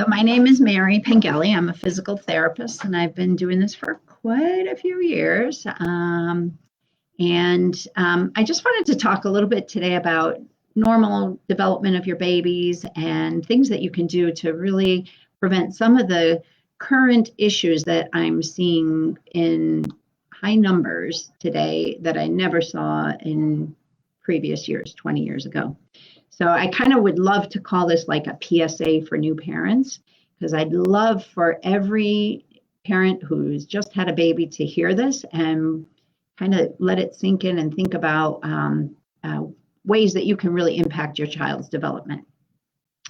So my name is Mary Pengelly. I'm a physical therapist, and I've been doing this for quite a few years. I just wanted to talk a little bit today about normal development of your babies and things that you can do to really prevent some of the current issues that I'm seeing in high numbers today that I never saw in previous years, 20 years ago. So I kind of would love to call this like a PSA for new parents, because I'd love for every parent who's just had a baby to hear this and kind of let it sink in and think about ways that you can really impact your child's development.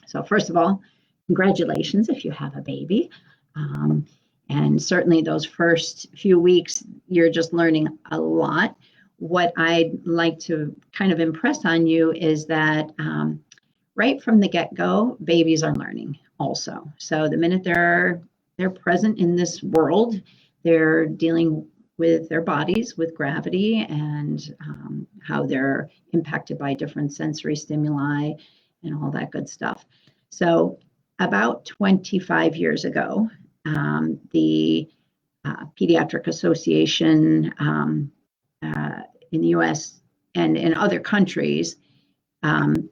So first of all, congratulations if you have a baby. And certainly those first few weeks, you're just learning a lot. What I'd like to kind of impress on you is that right from the get-go, babies are learning also. So the minute they're present in this world, they're dealing with their bodies, with gravity, and how they're impacted by different sensory stimuli and all that good stuff. So about 25 years ago, the Pediatric Association in the US and in other countries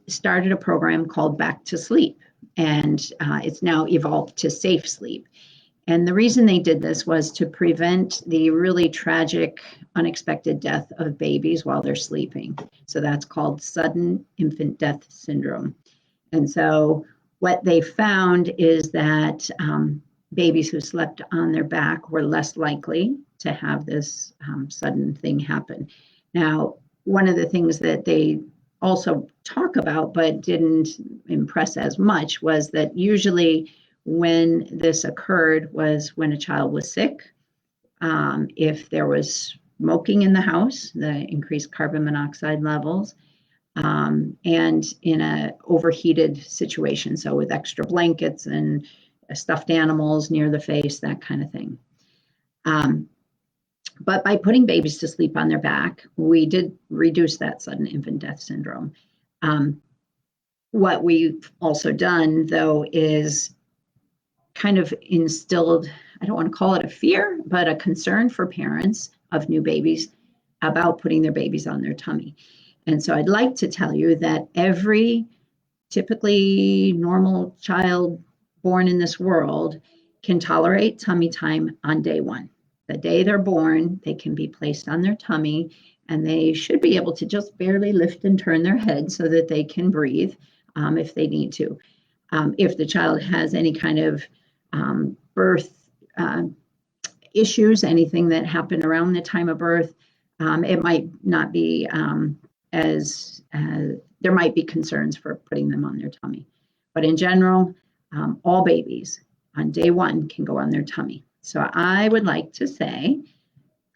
started a program called Back to Sleep, and it's now evolved to Safe Sleep. And the reason they did this was to prevent the really tragic, unexpected death of babies while they're sleeping. So that's called sudden infant death syndrome. And so what they found is that babies who slept on their back were less likely to have this sudden thing happen. Now, one of the things that they also talk about but didn't impress as much was that usually when this occurred was when a child was sick, if there was smoking in the house, the increased carbon monoxide levels, and in an overheated situation, so with extra blankets and stuffed animals near the face, that kind of thing. But by putting babies to sleep on their back, we did reduce that sudden infant death syndrome. What we've also done, though, is kind of instilled, I don't want to call it a fear, but a concern for parents of new babies about putting their babies on their tummy. And so I'd like to tell you that every typically normal child born in this world can tolerate tummy time on day one. The day they're born, they can be placed on their tummy, and they should be able to just barely lift and turn their head so that they can breathe if they need to. If the child has any kind of birth issues, anything that happened around the time of birth, it might not be there might be concerns for putting them on their tummy. But in general, all babies on day one can go on their tummy. So I would like to say,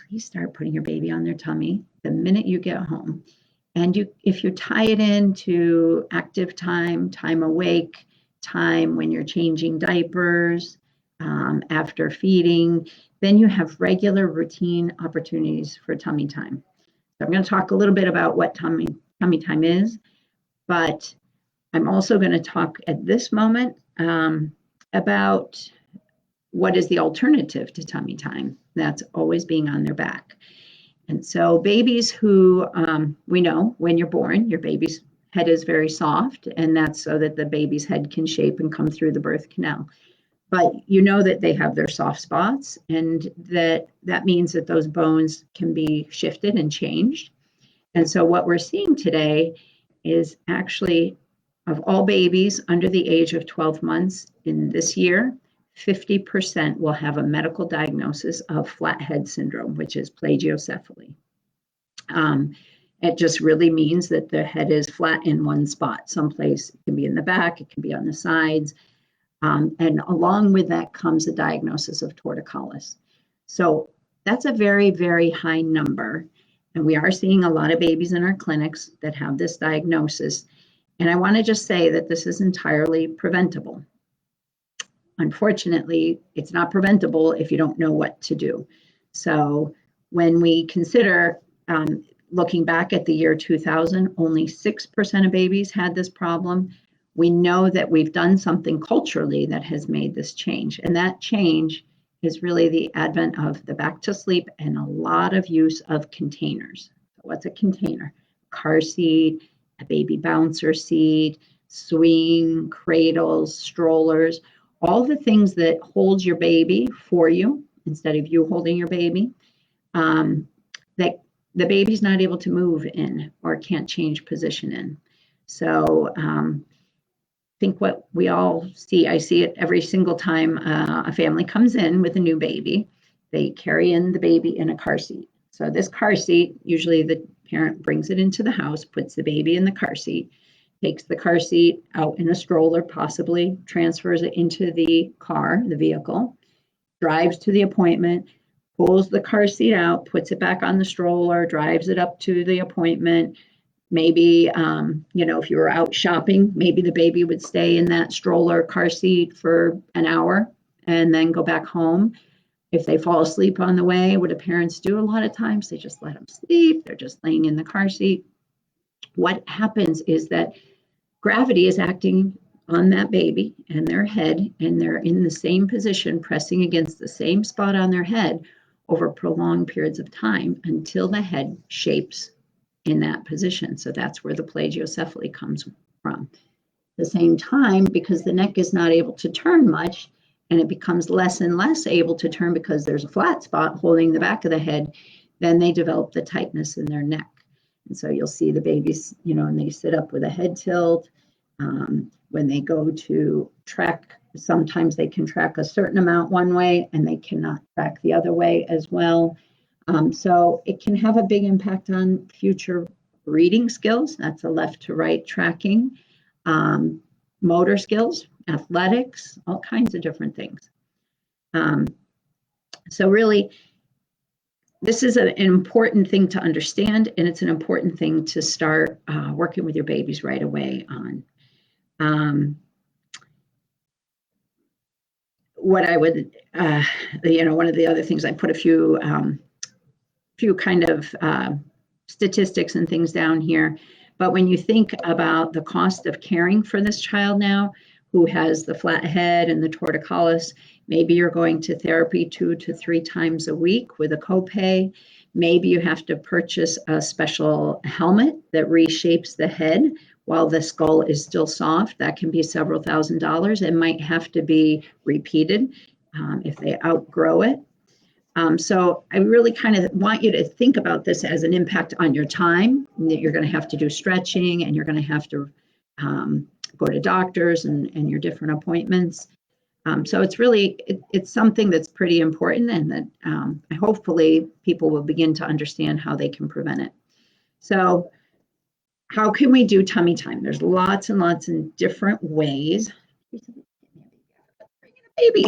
please start putting your baby on their tummy the minute you get home. And if you tie it into active time, time awake, time when you're changing diapers, after feeding, then you have regular routine opportunities for tummy time. So I'm going to talk a little bit about what tummy time is, but I'm also going to talk at this moment about what is the alternative to tummy time. That's always being on their back. And so babies who, we know when you're born, your baby's head is very soft, and that's so that the baby's head can shape and come through the birth canal. But you know that they have their soft spots, and that means that those bones can be shifted and changed. And so what we're seeing today is actually, of all babies under the age of 12 months in this year, 50% will have a medical diagnosis of flat head syndrome, which is plagiocephaly. It just really means that the head is flat in one spot. Someplace it can be in the back, it can be on the sides. And along with that comes a diagnosis of torticollis. So that's a very, very high number. And we are seeing a lot of babies in our clinics that have this diagnosis. And I want to just say that this is entirely preventable. Unfortunately, it's not preventable if you don't know what to do. So when we consider looking back at the year 2000, only 6% of babies had this problem. we know that we've done something culturally that has made this change. And that change is really the advent of the back to sleep and a lot of use of containers. So what's a container? Car seat, a baby bouncer seat, swing, cradles, strollers, all the things that hold your baby for you instead of you holding your baby, that the baby's not able to move in or can't change position in. So I think what we all see, I see it every single time a family comes in with a new baby, they carry in the baby in a car seat. So this car seat, usually the parent brings it into the house, puts the baby in the car seat, takes the car seat out in a stroller, possibly transfers it into the car, the vehicle, drives to the appointment, pulls the car seat out, puts it back on the stroller, drives it up to the appointment. Maybe, if you were out shopping, maybe the baby would stay in that stroller car seat for an hour and then go back home. If they fall asleep on the way, what do parents do a lot of times? They just let them sleep. They're just laying in the car seat. What happens is that gravity is acting on that baby and their head, and they're in the same position, pressing against the same spot on their head over prolonged periods of time until the head shapes in that position. So that's where the plagiocephaly comes from. At the same time, because the neck is not able to turn much, and it becomes less and less able to turn because there's a flat spot holding the back of the head, then they develop the tightness in their neck. And so you'll see the babies, and they sit up with a head tilt. When they go to track, sometimes they can track a certain amount one way and they cannot track the other way as well. So it can have a big impact on future reading skills. That's a left to right tracking, motor skills, athletics, all kinds of different things. So really, this is an important thing to understand, and it's an important thing to start working with your babies right away on. What I would, one of the other things, I put a few kind of statistics and things down here. But when you think about the cost of caring for this child now, who has the flat head and the torticollis, maybe you're going to therapy 2 to 3 times a week with a copay. Maybe you have to purchase a special helmet that reshapes the head while the skull is still soft. That can be several $1,000s. It might have to be repeated if they outgrow it. So I really kind of want you to think about this as an impact on your time, that you're going to have to do stretching and you're going to have to go to doctors and your different appointments. So it's really, it's something that's pretty important, and that hopefully people will begin to understand how they can prevent it. So how can we do tummy time? There's lots and lots of different ways. Baby.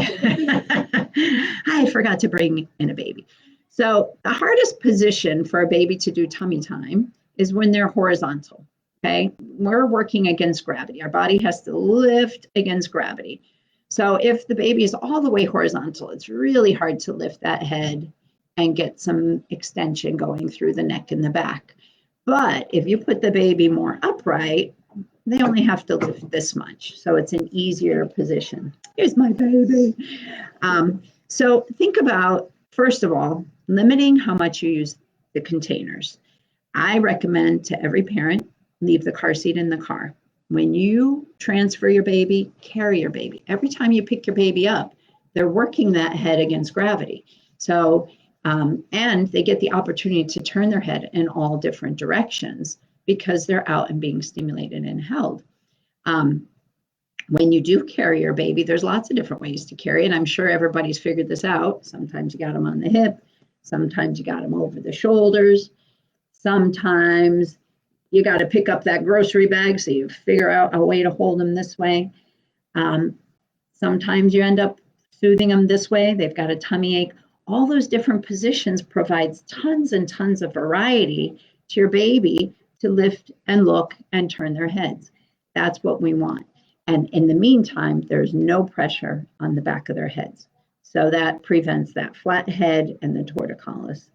I forgot to bring in a baby. So the hardest position for a baby to do tummy time is when they're horizontal. Okay, we're working against gravity. Our body has to lift against gravity. So if the baby is all the way horizontal, it's really hard to lift that head and get some extension going through the neck and the back. But if you put the baby more upright, they only have to lift this much. So it's an easier position. Here's my baby. So think about, first of all, limiting how much you use the containers. I recommend to every parent, leave the car seat in the car. When you transfer your baby, carry your baby. Every time you pick your baby up, they're working that head against gravity. So, and they get the opportunity to turn their head in all different directions because they're out and being stimulated and held. When you do carry your baby, there's lots of different ways to carry, and I'm sure everybody's figured this out. Sometimes you got them on the hip, sometimes you got them over the shoulders, sometimes you got to pick up that grocery bag, so you figure out a way to hold them this way. Sometimes you end up soothing them this way. They've got a tummy ache. All those different positions provides tons and tons of variety to your baby to lift and look and turn their heads. That's what we want. And in the meantime, there's no pressure on the back of their heads. So that prevents that flat head and the torticollis.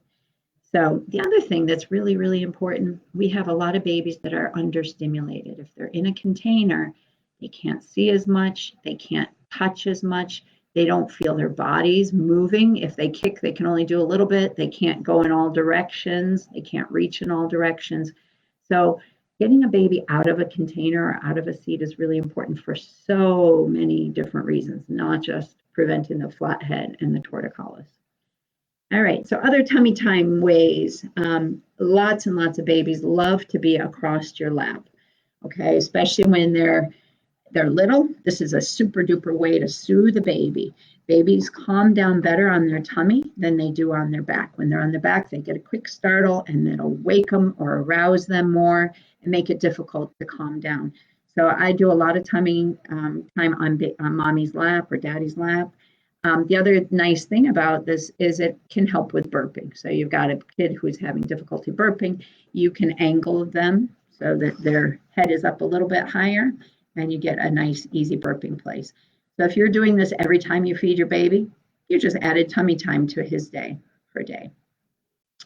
So the other thing that's really, really important, we have a lot of babies that are understimulated. If they're in a container, they can't see as much, they can't touch as much, they don't feel their bodies moving. If they kick, they can only do a little bit. They can't go in all directions. They can't reach in all directions. So getting a baby out of a container or out of a seat is really important for so many different reasons, not just preventing the flat head and the torticollis. All right, so other tummy time ways. Lots and lots of babies love to be across your lap, okay, especially when they're little. This is a super duper way to soothe the baby. Babies calm down better on their tummy than they do on their back. When they're on their back, they get a quick startle and it'll wake them or arouse them more and make it difficult to calm down. So I do a lot of tummy time on mommy's lap or daddy's lap. The other nice thing about this is it can help with burping. So you've got a kid who's having difficulty burping, you can angle them so that their head is up a little bit higher, and you get a nice, easy burping place. So if you're doing this every time you feed your baby, you just added tummy time to his day per day.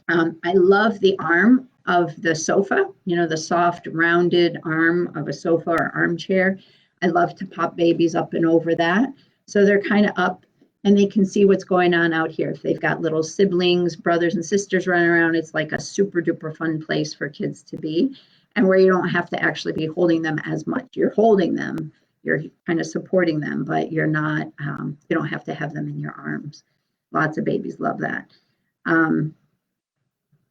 I love the arm of the sofa, the soft, rounded arm of a sofa or armchair. I love to pop babies up and over that. So they're kind of up and they can see what's going on out here. If they've got little siblings, brothers and sisters running around, it's like a super duper fun place for kids to be, and where you don't have to actually be holding them as much. You're holding them, you're kind of supporting them, but you're not, you don't have to have them in your arms. Lots of babies love that.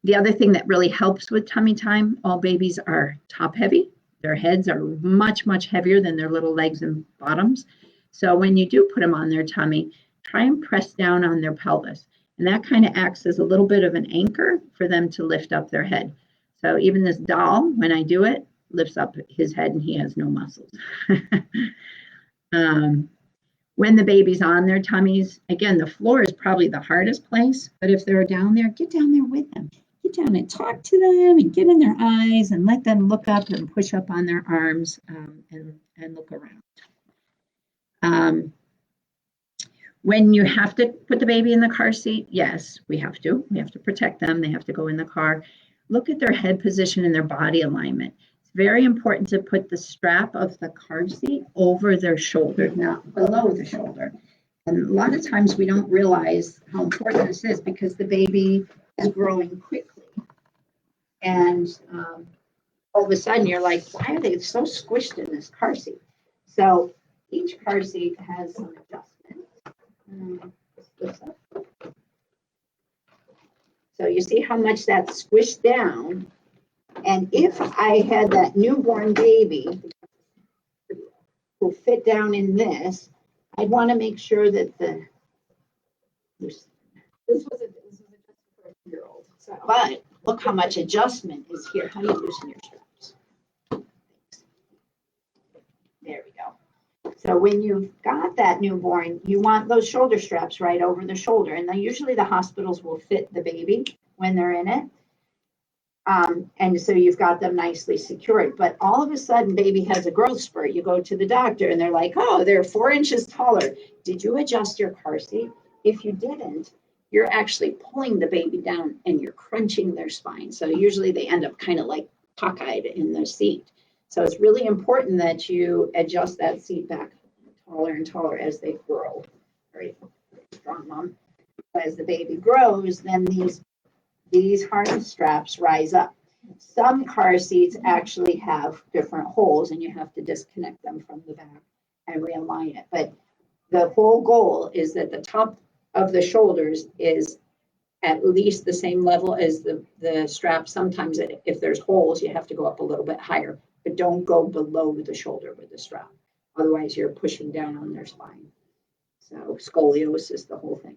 The other thing that really helps with tummy time, all babies are top heavy. Their heads are much, much heavier than their little legs and bottoms. So when you do put them on their tummy, try and press down on their pelvis. And that kind of acts as a little bit of an anchor for them to lift up their head. So even this doll, when I do it, lifts up his head and he has no muscles. When the baby's on their tummies, again, the floor is probably the hardest place, but if they're down there, get down there with them. Get down and talk to them and get in their eyes and let them look up and push up on their arms and look around. When you have to put the baby in the car seat, yes, we have to. We have to protect them. They have to go in the car. Look at their head position and their body alignment. It's very important to put the strap of the car seat over their shoulder, not below the shoulder. And a lot of times we don't realize how important this is because the baby is growing quickly. And all of a sudden you're like, why are they so squished in this car seat? So each car seat has some adjustments. So you see how much that's squished down. And if I had that newborn baby who fit down in this, I'd want to make sure that this was just for a 2-year-old. So, but look how much adjustment is here. How do you loosen your straps? There we go. So when you've got that newborn, you want those shoulder straps right over the shoulder. And then usually the hospitals will fit the baby when they're in it. And so you've got them nicely secured. But all of a sudden, baby has a growth spurt. You go to the doctor and they're like, oh, they're 4 inches taller. Did you adjust your car seat? If you didn't, you're actually pulling the baby down and you're crunching their spine. So usually they end up kind of like cockeyed in the seat. So it's really important that you adjust that seat back taller and taller as they grow. Very strong, Mom. As the baby grows, then these harness straps rise up. Some car seats actually have different holes and you have to disconnect them from the back and realign it. But the whole goal is that the top of the shoulders is at least the same level as the strap. Sometimes if there's holes, you have to go up a little bit higher, but don't go below the shoulder with the strap. Otherwise, you're pushing down on their spine. So scoliosis, the whole thing.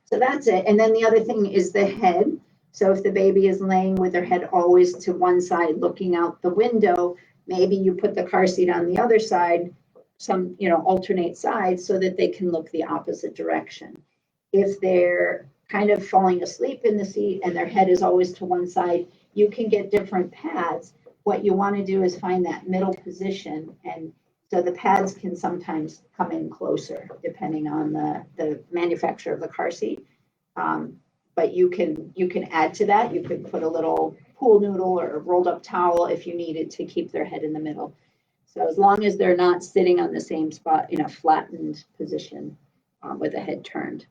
So that's it. And then the other thing is the head. So if the baby is laying with their head always to one side, looking out the window, maybe you put the car seat on the other side, some, alternate sides so that they can look the opposite direction. If they're kind of falling asleep in the seat and their head is always to one side, you can get different pads. What you want to do is find that middle position, and so the pads can sometimes come in closer depending on the manufacturer of the car seat. but you can add to that. You could put a little pool noodle or a rolled up towel if you needed to keep their head in the middle. So as long as they're not sitting on the same spot in a flattened position with the head turned.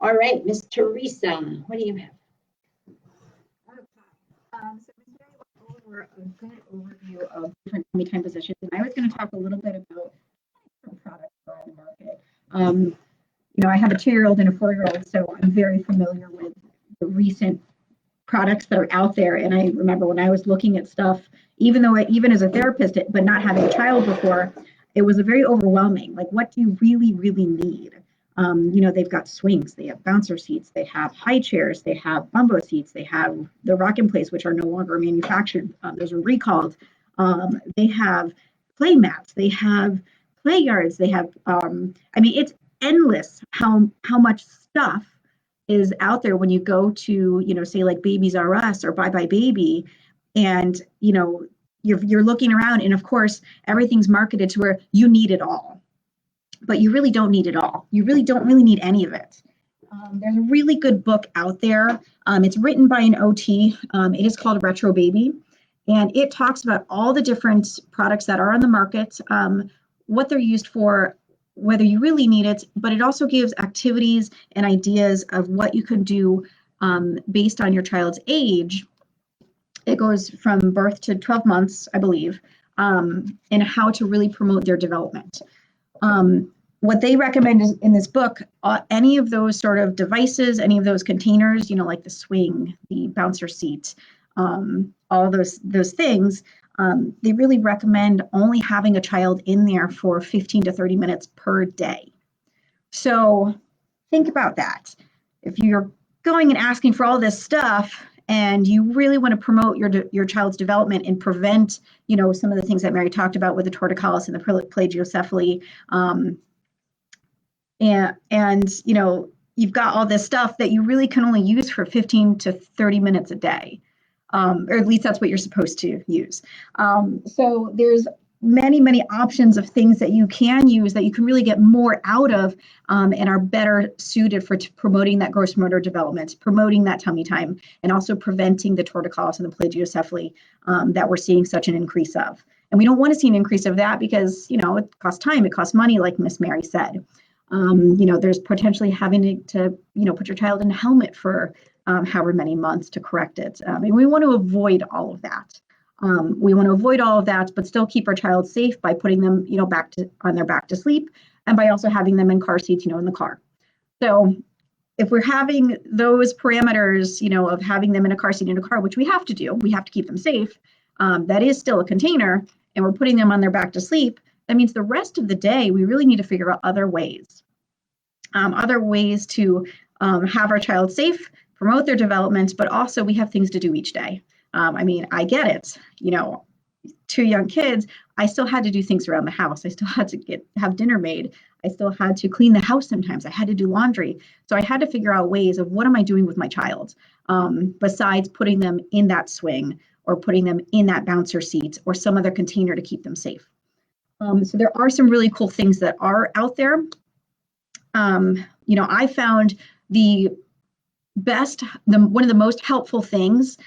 All right, Miss Teresa, what do you have? So Ms. Mary went over a good overview of different tummy time positions, and I was going to talk a little bit about different products that are on the market. I have a 2-year-old and a 4-year-old, so I'm very familiar with the recent products that are out there. And I remember when I was looking at stuff, even as a therapist, but not having a child before, it was a very overwhelming. Like, what do you really, really need? They've got swings, they have bouncer seats, they have high chairs, they have bumbo seats, they have the rock and plays, which are no longer manufactured. Those are recalled. They have play mats, they have play yards, they have, it's endless how much stuff is out there when you go to, say like Babies R Us or Bye Bye Baby, and, you're looking around, and of course, everything's marketed to where you need it all. But you really don't need it all. You really don't need any of it. There's a really good book out there. It's written by an OT. It is called Retro Baby, and it talks about all the different products that are on the market, what they're used for, whether you really need it, but it also gives activities and ideas of what you can do based on your child's age. It goes from birth to 12 months, I believe, and how to really promote their development. What they recommend is in this book, any of those sort of devices, any of those containers, like the swing, the bouncer seat, all those things, they really recommend only having a child in there for 15 to 30 minutes per day. So think about that. If you're going and asking for all this stuff and you really want to promote your child's development and prevent, some of the things that Mary talked about with the torticollis and the plagiocephaly, and you've got all this stuff that you really can only use for 15 to 30 minutes a day, or at least that's what you're supposed to use. So there's many options of things that you can use that you can really get more out of, and are better suited for promoting that gross motor development, promoting that tummy time, and also preventing the torticollis and the plagiocephaly that we're seeing such an increase of. And we don't want to see an increase of that because, it costs time, it costs money, like Miss Mary said. There's potentially having to put your child in a helmet for however many months to correct it. And we want to avoid all of that. But still keep our child safe by putting them, on their back to sleep, and by also having them in car seats, in the car. So if we're having those parameters, of having them in a car seat in a car, which we have to do, we have to keep them safe. That is still a container, and we're putting them on their back to sleep. That means the rest of the day, we really need to figure out other ways to have our child safe, promote their development, but also we have things to do each day. I get it, 2 young kids, I still had to do things around the house. I still had to have dinner made. I still had to clean the house sometimes. I had to do laundry. So I had to figure out ways of what am I doing with my child, besides putting them in that swing or putting them in that bouncer seat or some other container to keep them safe. So there are some really cool things that are out there. I found one of the most helpful things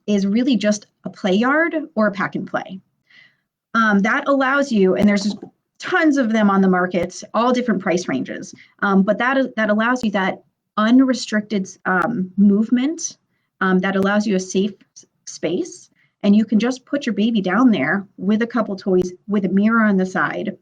is really just a play yard or a pack and play. That allows you, and there's tons of them on the market, all different price ranges, but that allows you that unrestricted movement, that allows you a safe space. And you can just put your baby down there with a couple toys, with a mirror on the side.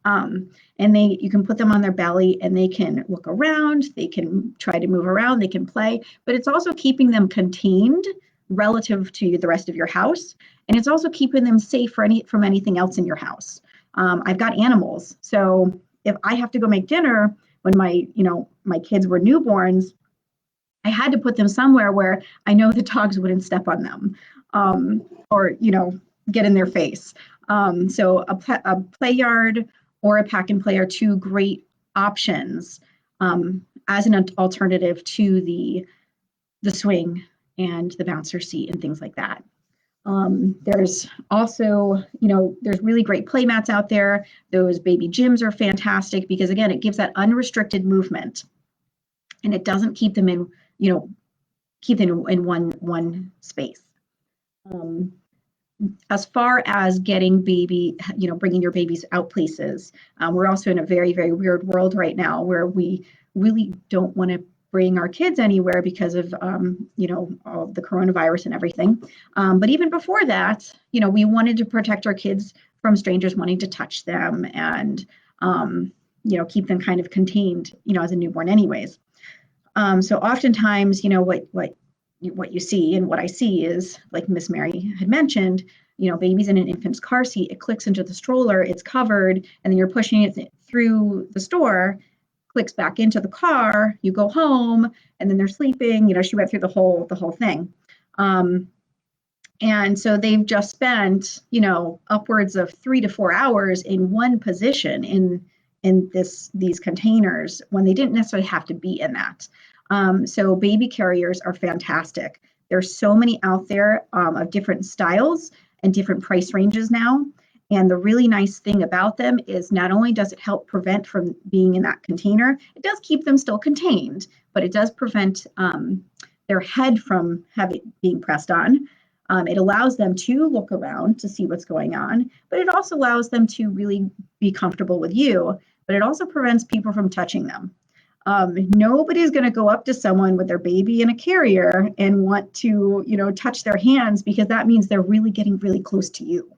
And you can put them on their belly and they can look around, they can try to move around, they can play, but it's also keeping them contained relative to the rest of your house. And it's also keeping them safe from anything else in your house. I've got animals. So if I have to go make dinner when my kids were newborns, I had to put them somewhere where I know the dogs wouldn't step on them. Or get in their face. So a play yard or a pack and play are two great options as an alternative to the swing and the bouncer seat and things like that. There's also, there's really great play mats out there. Those baby gyms are fantastic because, again, it gives that unrestricted movement. and it doesn't keep them in, keep them in one space. As far as getting bringing your babies out places, we're also in a very, very weird world right now where we really don't want to bring our kids anywhere because of, all the coronavirus and everything. But even before that, we wanted to protect our kids from strangers wanting to touch them and, keep them kind of contained, as a newborn anyways. So oftentimes, what you see and what I see is, like Miss Mary had mentioned, babies in an infant's car seat, it clicks into the stroller, it's covered, and then you're pushing it through the store, clicks back into the car, you go home, and then they're sleeping. She went through the whole thing. And so they've just spent, upwards of 3 to 4 hours in one position in these containers when they didn't necessarily have to be in that. So baby carriers are fantastic. There's so many out there of different styles and different price ranges now. And the really nice thing about them is not only does it help prevent from being in that container, it does keep them still contained, but it does prevent their head from being pressed on. It allows them to look around to see what's going on, but it also allows them to really be comfortable with you, but it also prevents people from touching them. Nobody's going to go up to someone with their baby in a carrier and want to, touch their hands, because that means they're really getting really close to you.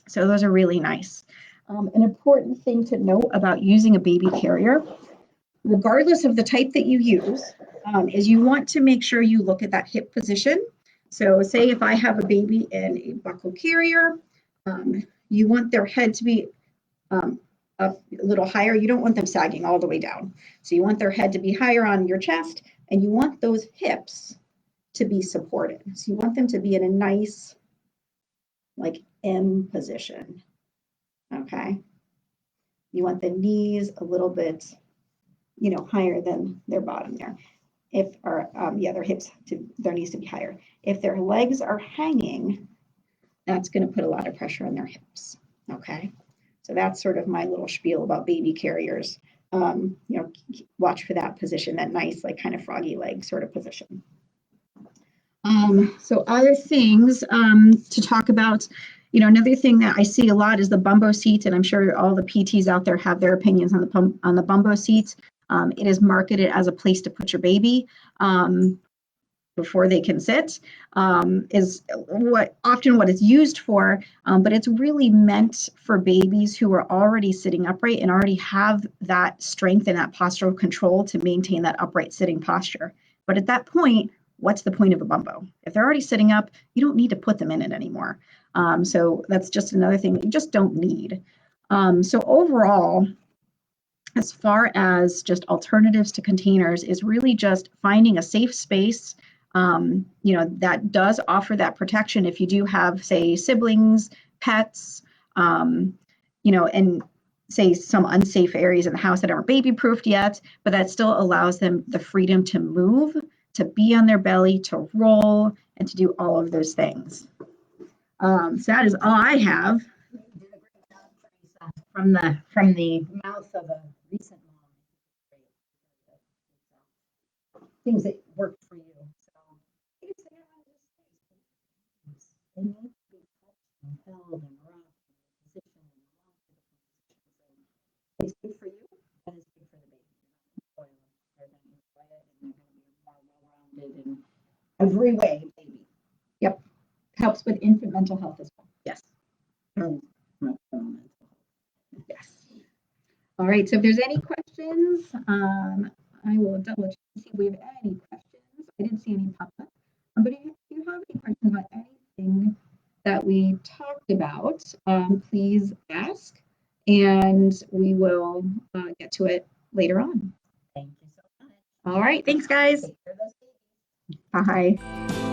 So those are really nice. An important thing to note about using a baby carrier, regardless of the type that you use, is you want to make sure you look at that hip position. So say if I have a baby in a buckle carrier, you want their head to be up a little higher. You don't want them sagging all the way down. So you want their head to be higher on your chest, and you want those hips to be supported. So you want them to be in a nice, like, M position. Okay. You want the knees a little bit, higher than their bottom there. Their hips their knees to be higher. If their legs are hanging, that's going to put a lot of pressure on their hips. Okay. So that's sort of my little spiel about baby carriers. Watch for that position, that nice, like, kind of froggy leg sort of position. So other things to talk about, another thing that I see a lot is the bumbo seat, and I'm sure all the PTs out there have their opinions on the bumbo seats. It is marketed as a place to put your baby before they can sit, is what it's used for, but it's really meant for babies who are already sitting upright and already have that strength and that postural control to maintain that upright sitting posture. But at that point, what's the point of a bumbo? If they're already sitting up, you don't need to put them in it anymore. So that's just another thing that you just don't need. So overall, as far as just alternatives to containers, is really just finding a safe space, that does offer that protection if you do have, say, siblings, pets, and say some unsafe areas in the house that aren't baby proofed yet, but that still allows them the freedom to move, to be on their belly, to roll, and to do all of those things. So that is all I have. You did a great job, Teresa, from the mouth of a recent mom. Things that worked for you. So they need to be touched and held and rocked and positioned and locked in different positions. It's good for you, and it's good for the baby. They're going to enjoy it, and they're going to be more well-rounded in every way, baby. Yep. Helps with infant mental health as well. Yes. And mental health. Yes. All right. So if there's any questions, I will double check to see if we have any questions. I didn't see any pop up. But if you have any questions about anything that we talked about, please ask, and we will get to it later on. Thank you so much. All right. Thanks, guys. Take care of those babies. Bye.